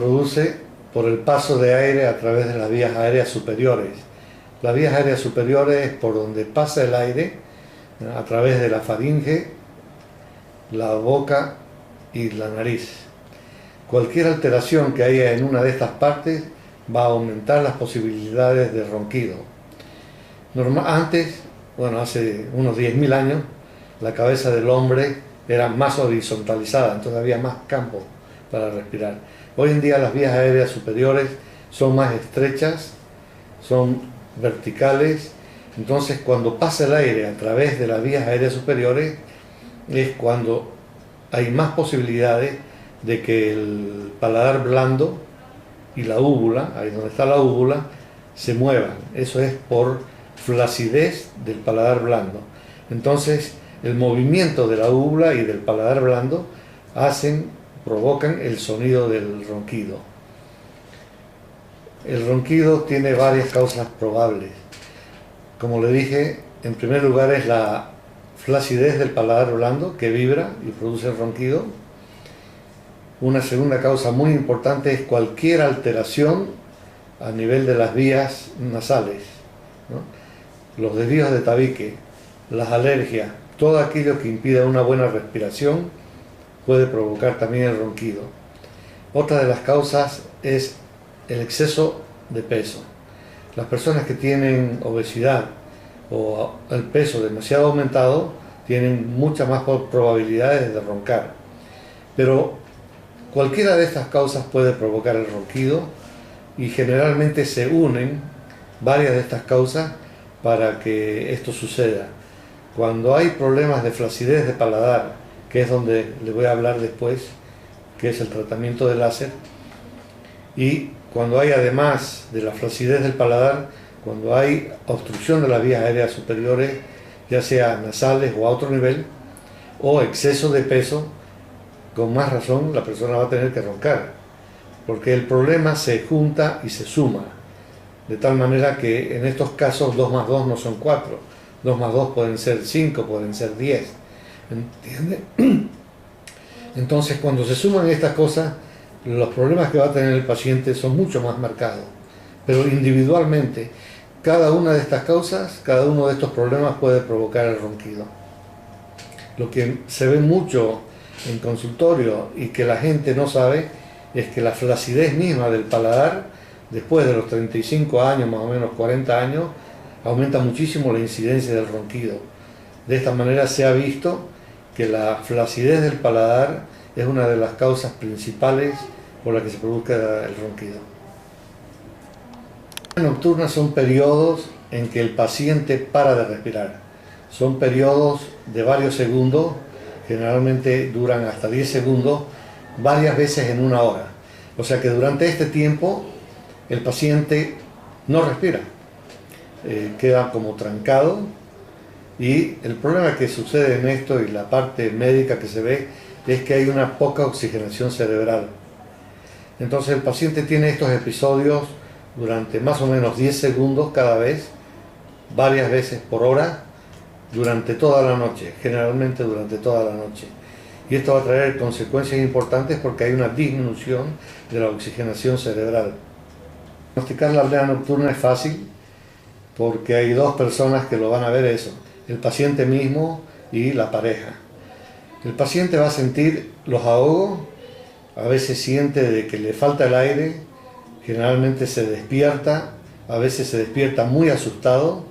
produce por el paso de aire a través de las vías aéreas superiores. Las vías aéreas superiores es por donde pasa el aire, a través de la faringe, la boca y la nariz. Cualquier alteración que haya en una de estas partes va a aumentar las posibilidades de ronquido. Antes, hace unos 10.000 años, la cabeza del hombre era más horizontalizada, entonces había más campo para respirar. Hoy en día las vías aéreas superiores son más estrechas, son verticales, entonces cuando pasa el aire a través de las vías aéreas superiores es cuando hay más posibilidades de que el paladar blando y la úvula, ahí donde está la úvula, se muevan. Eso es por flacidez del paladar blando. Entonces el movimiento de la úvula y del paladar blando provocan el sonido del ronquido. El ronquido tiene varias causas probables. Como le dije, en primer lugar es la flacidez del paladar blando que vibra y produce el ronquido. Una segunda causa muy importante es cualquier alteración a nivel de las vías nasales, ¿no? Los desvíos de tabique, las alergias, todo aquello que impida una buena respiración puede provocar también el ronquido. Otra de las causas es el exceso de peso. Las personas que tienen obesidad o el peso demasiado aumentado tienen muchas más probabilidades de roncar. Pero cualquiera de estas causas puede provocar el ronquido y generalmente se unen varias de estas causas para que esto suceda. Cuando hay problemas de flacidez de paladar, que es donde le voy a hablar después, que es el tratamiento de láser, y cuando hay, además de la flacidez del paladar, cuando hay obstrucción de las vías aéreas superiores, ya sea nasales o a otro nivel, o exceso de peso, con más razón la persona va a tener que roncar, porque el problema se junta y se suma, de tal manera que en estos casos 2 más 2 no son 4, 2 más 2 pueden ser 5, pueden ser 10, ¿entiende? Entonces cuando se suman estas cosas, los problemas que va a tener el paciente son mucho más marcados, pero individualmente cada una de estas causas, cada uno de estos problemas puede provocar el ronquido. Lo que se ve mucho en consultorio y que la gente no sabe es que la flacidez misma del paladar, después de los 35 años, más o menos 40 años, aumenta muchísimo la incidencia del ronquido. De esta manera se ha visto que la flacidez del paladar es una de las causas principales por la que se produzca el ronquido. Las nocturnas son periodos en que el paciente para de respirar. Son periodos de varios segundos, generalmente duran hasta 10 segundos, varias veces en una hora. O sea que durante este tiempo el paciente no respira, queda como trancado, y el problema que sucede en esto y la parte médica que se ve es que hay una poca oxigenación cerebral. Entonces el paciente tiene estos episodios durante más o menos 10 segundos cada vez, varias veces por hora, durante toda la noche, generalmente durante toda la noche. Y esto va a traer consecuencias importantes porque hay una disminución de la oxigenación cerebral. Diagnosticar la apnea nocturna es fácil porque hay 2 personas que lo van a ver eso, el paciente mismo y la pareja. El paciente va a sentir los ahogos, a veces siente de que le falta el aire, generalmente se despierta, a veces se despierta muy asustado,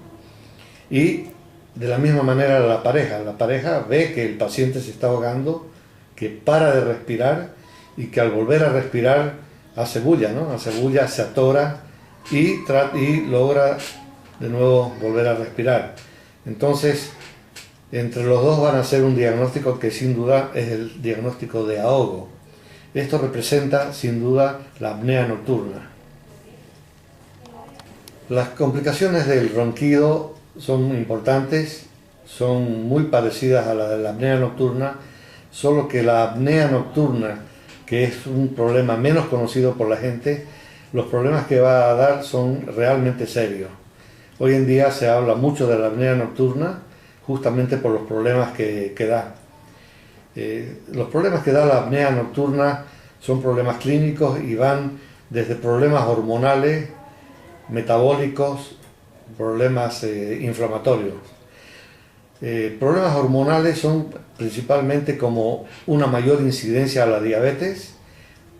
y de la misma manera la pareja ve que el paciente se está ahogando, que para de respirar y que al volver a respirar hace bulla, ¿no? Hace bulla, se atora y logra de nuevo volver a respirar. Entonces, entre los dos van a hacer un diagnóstico que sin duda es el diagnóstico de ahogo. Esto representa sin duda la apnea nocturna. Las complicaciones del ronquido son importantes, son muy parecidas a la de la apnea nocturna, solo que la apnea nocturna, que es un problema menos conocido por la gente, los problemas que va a dar son realmente serios. Hoy en día se habla mucho de la apnea nocturna justamente por los problemas que da. Los problemas que da la apnea nocturna Son problemas clínicos y van desde problemas hormonales, metabólicos, problemas inflamatorios. Problemas hormonales son principalmente como una mayor incidencia a la diabetes,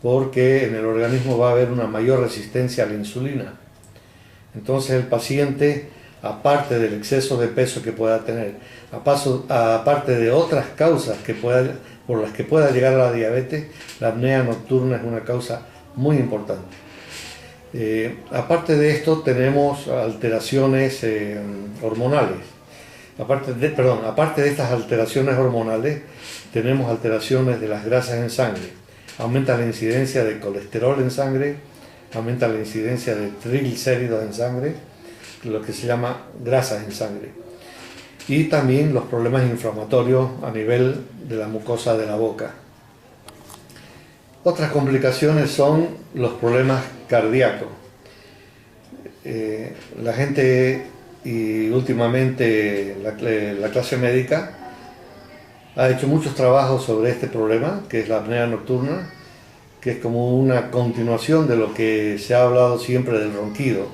porque en el organismo va a haber una mayor resistencia a la insulina. Entonces el paciente, aparte del exceso de peso que pueda tener, aparte de otras causas por las que pueda llegar a la diabetes, la apnea nocturna es una causa muy importante. Aparte de esto tenemos alteraciones hormonales. Aparte de estas alteraciones hormonales, tenemos alteraciones de las grasas en sangre. Aumenta la incidencia de colesterol en sangre, aumenta la incidencia de triglicéridos en sangre, lo que se llama grasas en sangre. Y también los problemas inflamatorios a nivel de la mucosa de la boca. Otras complicaciones son los problemas cardíacos. La gente y últimamente la clase médica ha hecho muchos trabajos sobre este problema, que es la apnea nocturna, que es como una continuación de lo que se ha hablado siempre del ronquido,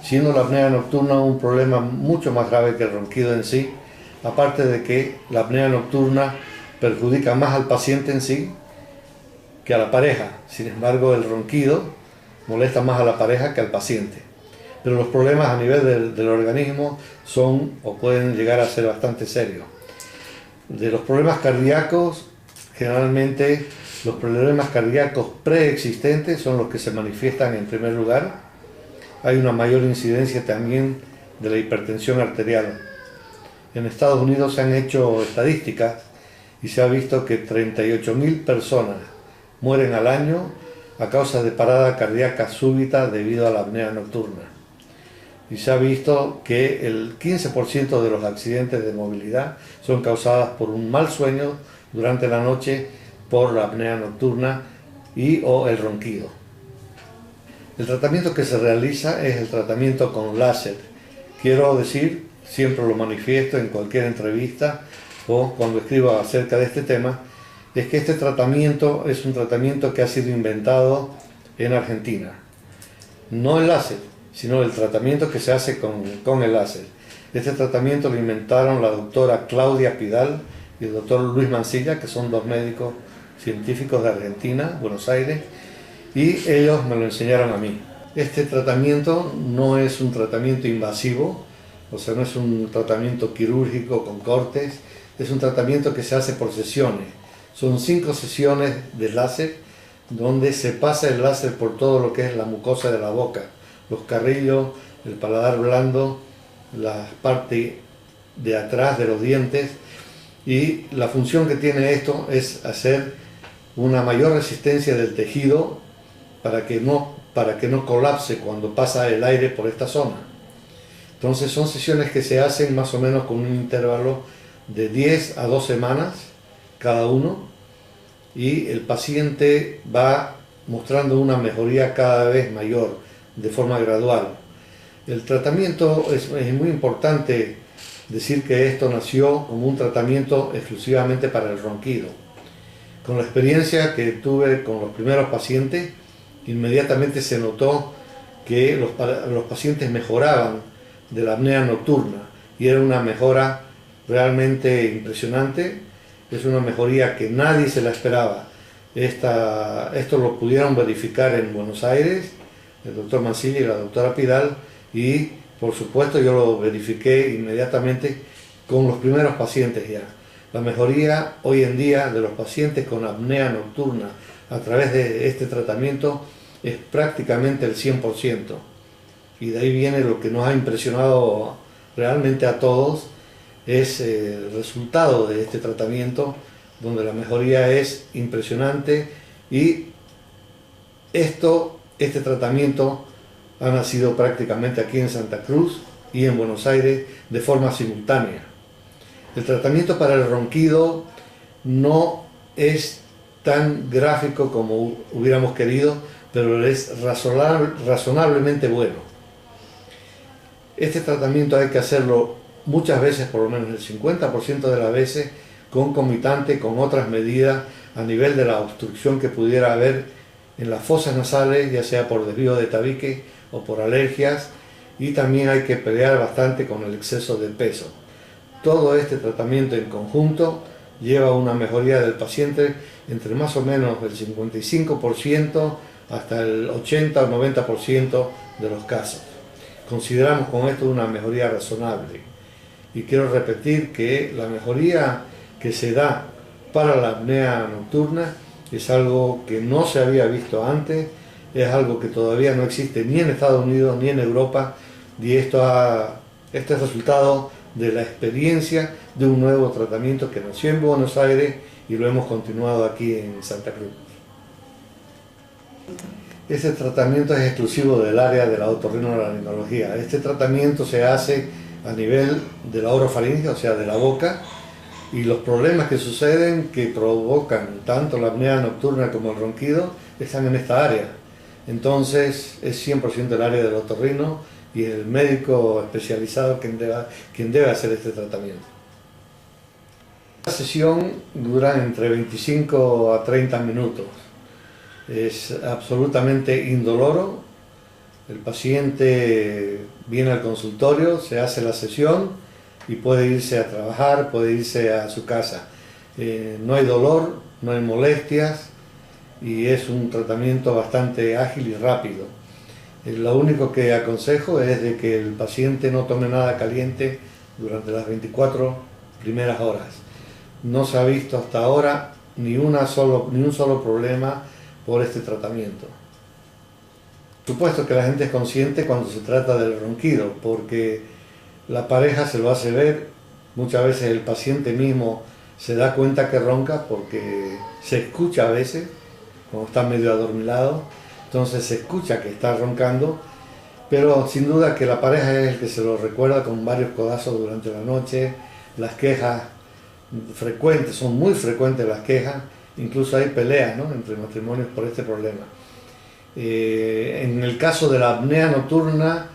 siendo la apnea nocturna un problema mucho más grave que el ronquido en sí, aparte de que la apnea nocturna perjudica más al paciente en sí que a la pareja. Sin embargo, el ronquido molesta más a la pareja que al paciente. Pero los problemas a nivel del organismo son o pueden llegar a ser bastante serios. De los problemas cardíacos, generalmente los problemas cardíacos preexistentes son los que se manifiestan en primer lugar. Hay una mayor incidencia también de la hipertensión arterial. En Estados Unidos se han hecho estadísticas y se ha visto que 38.000 personas mueren al año a causa de parada cardíaca súbita debido a la apnea nocturna. Y se ha visto que el 15% de los accidentes de movilidad son causados por un mal sueño durante la noche por la apnea nocturna o el ronquido. El tratamiento que se realiza es el tratamiento con láser. Quiero decir, siempre lo manifiesto en cualquier entrevista o cuando escribo acerca de este tema, es que este tratamiento es un tratamiento que ha sido inventado en Argentina. No el láser, sino el tratamiento que se hace con el láser. Este tratamiento lo inventaron la doctora Claudia Pidal y el doctor Luis Mancilla, que son dos médicos científicos de Argentina, Buenos Aires, y ellos me lo enseñaron a mí. Este tratamiento no es un tratamiento invasivo, o sea, no es un tratamiento quirúrgico con cortes, es un tratamiento que se hace por sesiones. Son 5 sesiones de láser, donde se pasa el láser por todo lo que es la mucosa de la boca, los carrillos, el paladar blando, la parte de atrás de los dientes, y la función que tiene esto es hacer una mayor resistencia del tejido para que no colapse cuando pasa el aire por esta zona. Entonces son sesiones que se hacen más o menos con un intervalo de 10 a 2 semanas cada uno, y el paciente va mostrando una mejoría cada vez mayor de forma gradual. El tratamiento es muy importante decir que esto nació como un tratamiento exclusivamente para el ronquido. Con la experiencia que tuve con los primeros pacientes, inmediatamente se notó que los pacientes mejoraban de la apnea nocturna y era una mejora realmente impresionante. Es una mejoría que nadie se la esperaba. Esto lo pudieron verificar en Buenos Aires, el doctor Mancilla y la doctora Pidal, y por supuesto yo lo verifiqué inmediatamente con los primeros pacientes ya. La mejoría hoy en día de los pacientes con apnea nocturna a través de este tratamiento es prácticamente el 100%. Y de ahí viene lo que nos ha impresionado realmente a todos, es el resultado de este tratamiento, donde la mejoría es impresionante, y este tratamiento ha nacido prácticamente aquí en Santa Cruz y en Buenos Aires de forma simultánea. El tratamiento para el ronquido no es tan gráfico como hubiéramos querido, pero es razonablemente bueno. Este tratamiento hay que hacerlo muchas veces, por lo menos el 50% de las veces, concomitante con otras medidas a nivel de la obstrucción que pudiera haber en las fosas nasales, ya sea por desvío de tabique o por alergias, y también hay que pelear bastante con el exceso de peso. Todo este tratamiento en conjunto lleva a una mejoría del paciente entre más o menos el 55% hasta el 80 o 90% de los casos. Consideramos con esto una mejoría razonable. Y quiero repetir que la mejoría que se da para la apnea nocturna es algo que no se había visto antes, es algo que todavía no existe ni en Estados Unidos ni en Europa, y este es resultado de la experiencia de un nuevo tratamiento que nació en Buenos Aires y lo hemos continuado aquí en Santa Cruz. Este tratamiento es exclusivo del área de la otorrinolaringología. Este tratamiento se hace a nivel de la orofaringe, o sea, de la boca, y los problemas que suceden, que provocan tanto la apnea nocturna como el ronquido, están en esta área. Entonces es 100% el área del otorrino y el médico especializado quien debe hacer este tratamiento. La sesión dura entre 25 a 30 minutos. Es absolutamente indoloro. El paciente viene al consultorio, se hace la sesión y puede irse a trabajar, puede irse a su casa. No hay dolor, no hay molestias y es un tratamiento bastante ágil y rápido. Lo único que aconsejo es de que el paciente no tome nada caliente durante las 24 primeras horas. No se ha visto hasta ahora ni un solo problema por este tratamiento. Por supuesto que la gente es consciente cuando se trata del ronquido, porque la pareja se lo hace ver, muchas veces el paciente mismo se da cuenta que ronca porque se escucha a veces, cuando está medio adormilado, entonces se escucha que está roncando, pero sin duda que la pareja es el que se lo recuerda con varios codazos durante la noche. Las quejas frecuentes, son muy frecuentes las quejas, incluso hay peleas, ¿no?, entre matrimonios por este problema. En el caso de la apnea nocturna,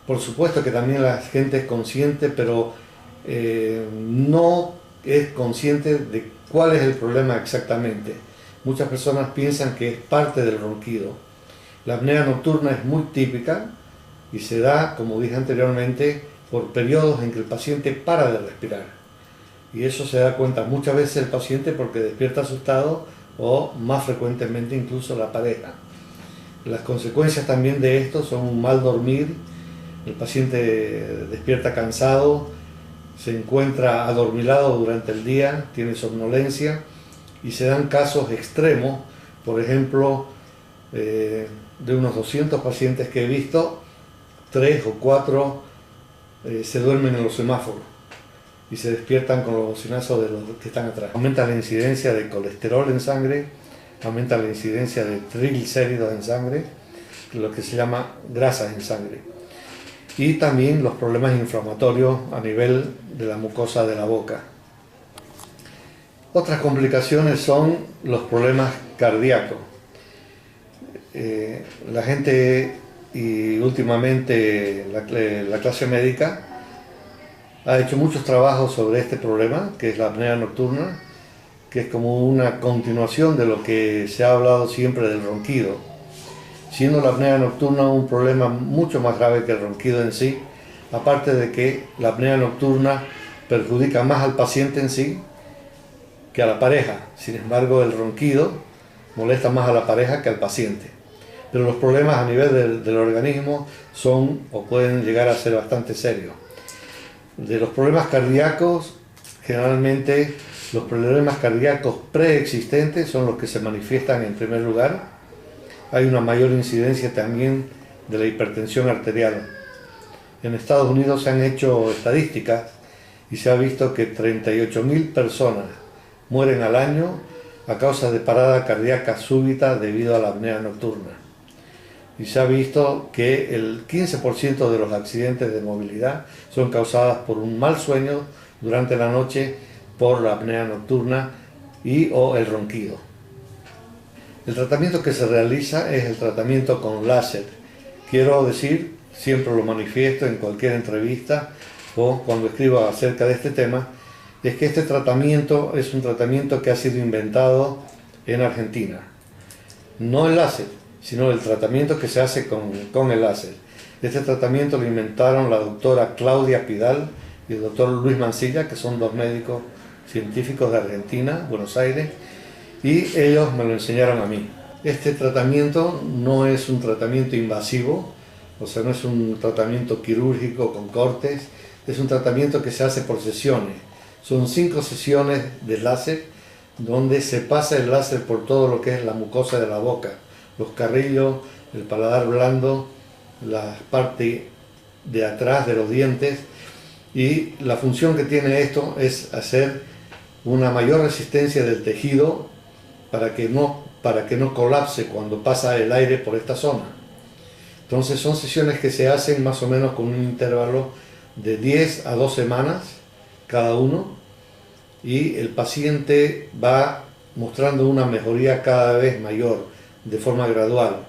por supuesto que también la gente es consciente, pero no es consciente de cuál es el problema exactamente. Muchas personas piensan que es parte del ronquido. La apnea nocturna es muy típica y se da, como dije anteriormente, por periodos en que el paciente para de respirar. Y eso se da cuenta muchas veces el paciente porque despierta asustado o más frecuentemente incluso la pareja. Las consecuencias también de esto son un mal dormir, el paciente despierta cansado, se encuentra adormilado durante el día, tiene somnolencia y se dan casos extremos, por ejemplo, de unos 200 pacientes que he visto, 3 o 4 se duermen en los semáforos y se despiertan con los bocinazos de los que están atrás. Aumenta la incidencia de colesterol en sangre, aumenta la incidencia de triglicéridos en sangre, lo que se llama grasas en sangre, y también los problemas inflamatorios a nivel de la mucosa de la boca. Otras complicaciones son los problemas cardíacos. La gente y últimamente la clase médica ha hecho muchos trabajos sobre este problema, que es la apnea nocturna, que es como una continuación de lo que se ha hablado siempre del ronquido, siendo la apnea nocturna un problema mucho más grave que el ronquido en sí, aparte de que la apnea nocturna perjudica más al paciente en sí que a la pareja. Sin embargo, el ronquido molesta más a la pareja que al paciente. Pero los problemas a nivel del organismo son o pueden llegar a ser bastante serios. De los problemas cardíacos, generalmente los problemas cardíacos preexistentes son los que se manifiestan en primer lugar. Hay una mayor incidencia también de la hipertensión arterial. En Estados Unidos se han hecho estadísticas y se ha visto que 38.000 personas mueren al año a causa de parada cardíaca súbita debido a la apnea nocturna. Y se ha visto que el 15% de los accidentes de movilidad son causados por un mal sueño durante la noche por la apnea nocturna o el ronquido. El tratamiento que se realiza es el tratamiento con láser. Quiero decir, siempre lo manifiesto en cualquier entrevista o cuando escribo acerca de este tema, es que este tratamiento es un tratamiento que ha sido inventado en Argentina. No el láser, sino el tratamiento que se hace con el láser. Este tratamiento lo inventaron la doctora Claudia Pidal y el doctor Luis Mancilla, que son dos médicos científicos de Argentina, Buenos Aires, y ellos me lo enseñaron a mí. Este tratamiento no es un tratamiento invasivo, o sea, no es un tratamiento quirúrgico con cortes, es un tratamiento que se hace por sesiones. Son 5 sesiones de láser, donde se pasa el láser por todo lo que es la mucosa de la boca, los carrillos, el paladar blando, la parte de atrás de los dientes, y la función que tiene esto es hacer una mayor resistencia del tejido para que no colapse cuando pasa el aire por esta zona. Entonces son sesiones que se hacen más o menos con un intervalo de 10 a 2 semanas cada uno, y el paciente va mostrando una mejoría cada vez mayor de forma gradual.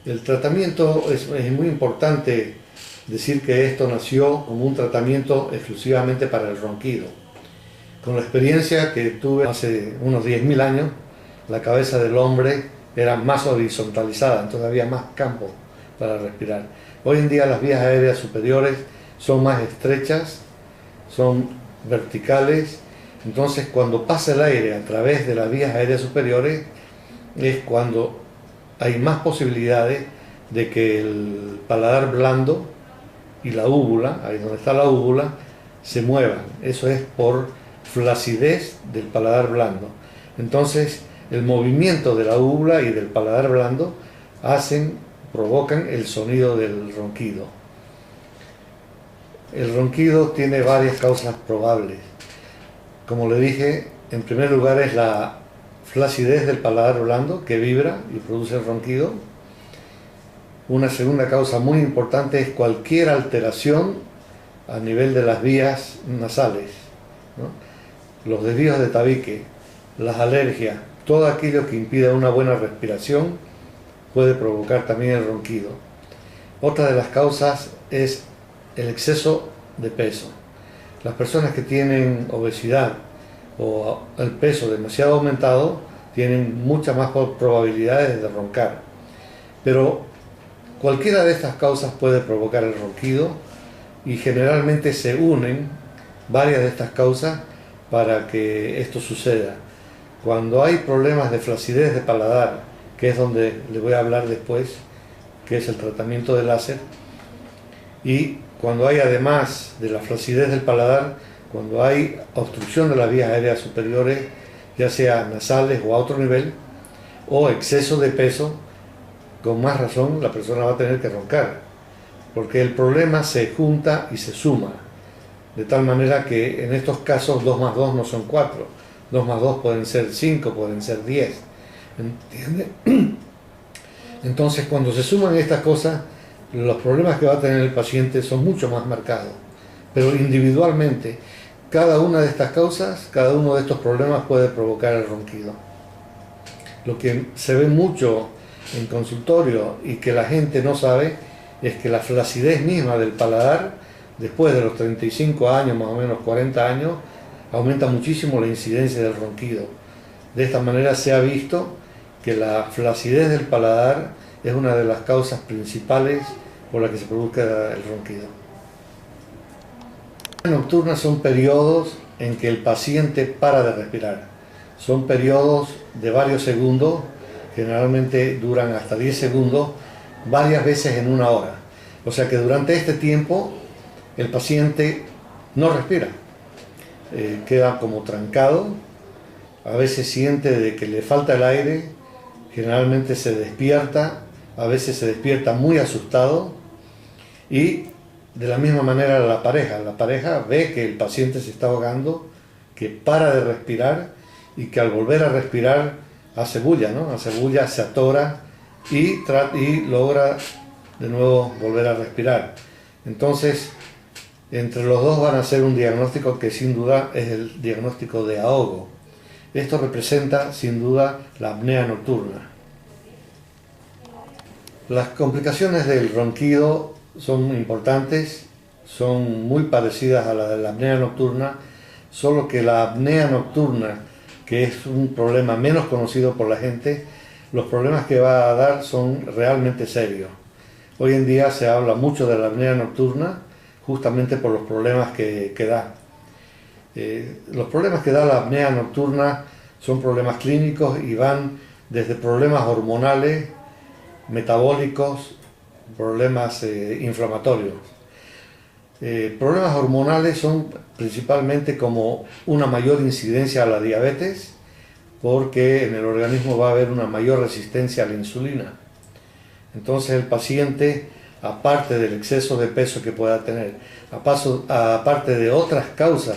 El tratamiento es muy importante decir que esto nació como un tratamiento exclusivamente para el ronquido. Con la experiencia que tuve hace unos 10.000 años, la cabeza del hombre era más horizontalizada, entonces había más campo para respirar. Hoy en día las vías aéreas superiores son más estrechas, son verticales, entonces cuando pasa el aire a través de las vías aéreas superiores es cuando hay más posibilidades de que el paladar blando y la úvula, ahí donde está la úvula, se muevan. Eso es por flacidez del paladar blando. Entonces el movimiento de la úvula y del paladar blando provocan el sonido del ronquido. El ronquido tiene varias causas probables. Como le dije, en primer lugar es la flacidez del paladar blando que vibra y produce el ronquido. Una segunda causa muy importante es cualquier alteración a nivel de las vías nasales, ¿no? Los desvíos de tabique, las alergias, todo aquello que impida una buena respiración puede provocar también el ronquido. Otra de las causas es el exceso de peso. Las personas que tienen obesidad o el peso demasiado aumentado tienen muchas más probabilidades de roncar. Pero cualquiera de estas causas puede provocar el ronquido, y generalmente se unen varias de estas causas para que esto suceda. Cuando hay problemas de flacidez de paladar, que es donde le voy a hablar después, que es el tratamiento de láser, y cuando hay, además de la flacidez del paladar, cuando hay obstrucción de las vías aéreas superiores, ya sea nasales o a otro nivel, o exceso de peso, con más razón la persona va a tener que roncar, porque el problema se junta y se suma, de tal manera que en estos casos 2 más 2 no son 4, 2 más 2 pueden ser 5, pueden ser 10, ¿entiende? Entonces cuando se suman estas cosas, los problemas que va a tener el paciente son mucho más marcados, pero individualmente cada una de estas causas, cada uno de estos problemas puede provocar el ronquido. Lo que se ve mucho en consultorio y que la gente no sabe es que la flacidez misma del paladar, después de los 35 años, más o menos 40 años, aumenta muchísimo la incidencia del ronquido. De esta manera se ha visto que la flacidez del paladar es una de las causas principales por las que se produzca el ronquido. Las nocturnas son periodos en que el paciente para de respirar. Son periodos de varios segundos, generalmente duran hasta 10 segundos, varias veces en una hora. O sea que durante este tiempo el paciente no respira, queda como trancado, a veces siente de que le falta el aire, generalmente se despierta, a veces se despierta muy asustado, y de la misma manera la pareja ve que el paciente se está ahogando, que para de respirar y que al volver a respirar hace bulla, ¿no? Hace bulla, se atora y logra de nuevo volver a respirar. Entonces, entre los dos van a hacer un diagnóstico que sin duda es el diagnóstico de ahogo. Esto representa sin duda la apnea nocturna. Las complicaciones del ronquido son importantes, son muy parecidas a la de la apnea nocturna, solo que la apnea nocturna, que es un problema menos conocido por la gente, los problemas que va a dar son realmente serios. Hoy en día se habla mucho de la apnea nocturna justamente por los problemas que da. Los problemas que da la apnea nocturna son problemas clínicos y van desde problemas hormonales, metabólicos, problemas inflamatorios. Problemas hormonales son principalmente como una mayor incidencia a la diabetes, porque en el organismo va a haber una mayor resistencia a la insulina. Entonces el paciente, aparte del exceso de peso que pueda tener, aparte de otras causas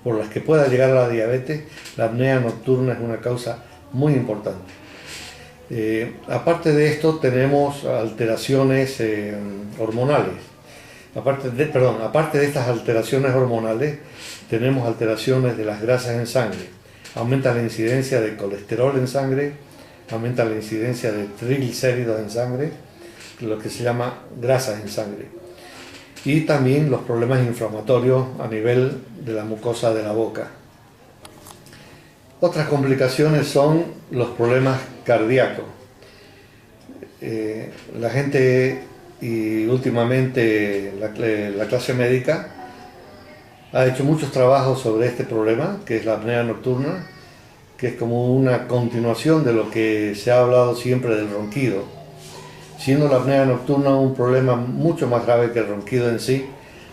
por las que pueda llegar a la diabetes, la apnea nocturna es una causa muy importante. Aparte de esto tenemos alteraciones hormonales. Aparte de estas alteraciones hormonales, tenemos alteraciones de las grasas en sangre. Aumenta la incidencia de colesterol en sangre, aumenta la incidencia de triglicéridos en sangre, lo que se llama grasas en sangre. Y también los problemas inflamatorios a nivel de la mucosa de la boca. Otras complicaciones son los problemas cardíacos. La gente y últimamente la clase médica ha hecho muchos trabajos sobre este problema, que es la apnea nocturna, que es como una continuación de lo que se ha hablado siempre del ronquido, siendo la apnea nocturna un problema mucho más grave que el ronquido en sí,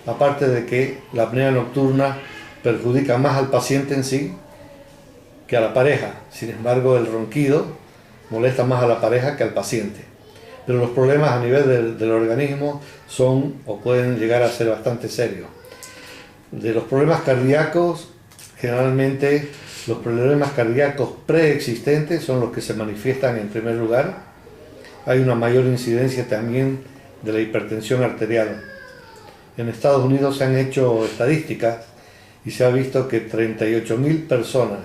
aparte de que la apnea nocturna perjudica más al paciente en sí que a la pareja. Sin embargo, el ronquido molesta más a la pareja que al paciente. Pero los problemas a nivel del organismo son o pueden llegar a ser bastante serios. De los problemas cardíacos, generalmente los problemas cardíacos preexistentes son los que se manifiestan en primer lugar. Hay una mayor incidencia también de la hipertensión arterial. En Estados Unidos se han hecho estadísticas y se ha visto que 38.000 personas